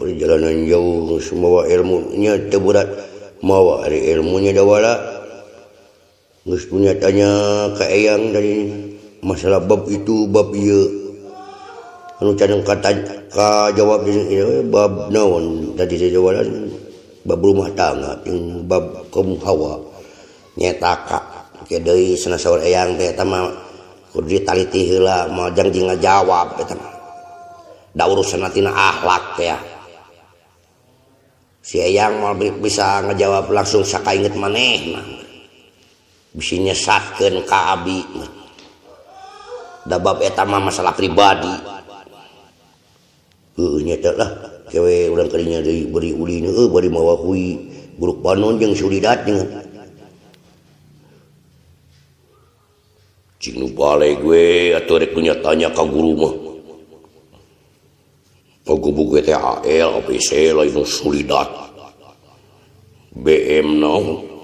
perjalanan jauh semua ilmunya terberat mawa dari ilmunya dawala geus punya tanya ke eyang dari masalah bab itu bab ieu anu cadeng kata ka jawab bab naon tadi saya jawab bab rumah tangga jeung bab kaum hawa nyata ka deui cenah saur eyang teh eta mah kudu ditaliti heula moal janji ngajawab eta mah da urusan tina akhlak teh si eyang mau bisa ngejawab langsung sakainget maneh mah bisa nyesatkeun ka abi da bab eta mah masalah pribadi nyata lah kewe urang kadinya deui beri ulina bari mawa kui buruk panon jeung sulidat dengan cing nu bale gue atuh rek tanya ka guru mah buku teh AL ABC lain sulidat BM naon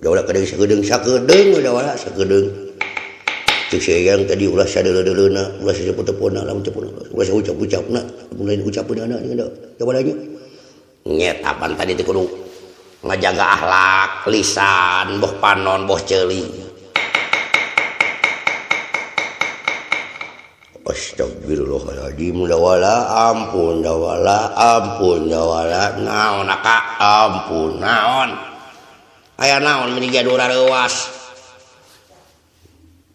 Dawala kadang sakedeung cek sayang tadi ulah sadeuleudeuleuna ulah sapoteponna lamun cepuna ulah ucap-ucapna mulai ucapeunana dawalanya ngetapan tadi teh kudu ngajaga akhlak lisan boh panon boh ceuli astagfirullahaladzim dawala ampun dawala naon ka ampun naon aya naon meni jadura leuwas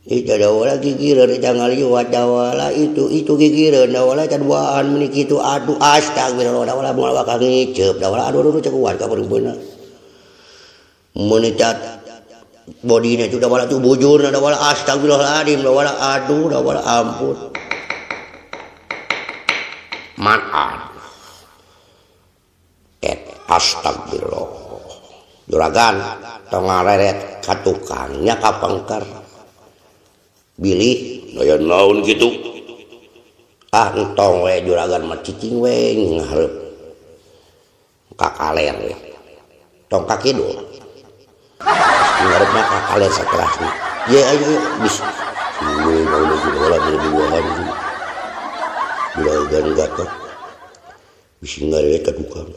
ita dawala gigireun jangan liwat dawala itu gigireun dawala caduaan meni kitu aduh astagfirullah dawala moal ka ngiceup dawala aduh cek kuat ka perempuanna meni cat bodina itu dawala tuh bujurna dawala astagfirullahaladzim dawala aduh dawala ampun maaf astagfirullah juragan tong ngareret ka tukangnya ka pangkar bilih daya naon gitu entong we juragan mah cicing we ngarep ka kaler we tong ka kidul ngarep mah ka kaler saterasna ye ayo bis we bae wala berduaan juragan gata bisa ngarep ka tukang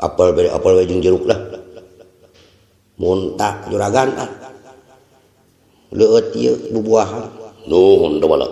apal we jeung jeruk lah muntah juragan leueut ieu bubuahan nuhun da wala